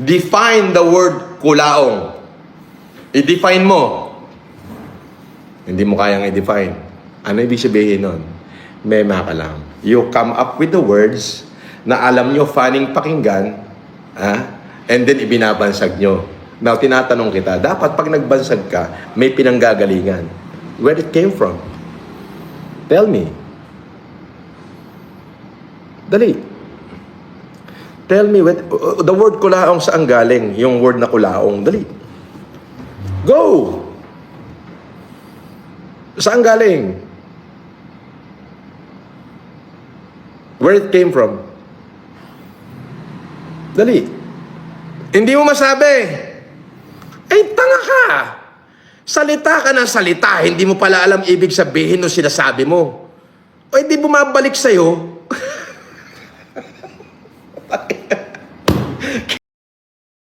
Define the word kulaong. I-define mo. Hindi mo kayang i-define. Ano ibig sabihin nun? Mema ka lang. You come up with the words na alam nyo funning pakinggan, and then ibinabansag nyo. Now, tinatanong kita, dapat pag nagbansag ka, may pinanggagalingan. Where it came from? Tell me. Dali. Tell me, the word kulaong saan galing? Yung word na kulaong. Dali. Go! Saan galing? Where it came from? Dali. Hindi mo masabi. Ay, tanga ka. Salita ka ng salita. Hindi mo pala alam ibig sabihin ng sinasabi mo. O hindi bumabalik sa'yo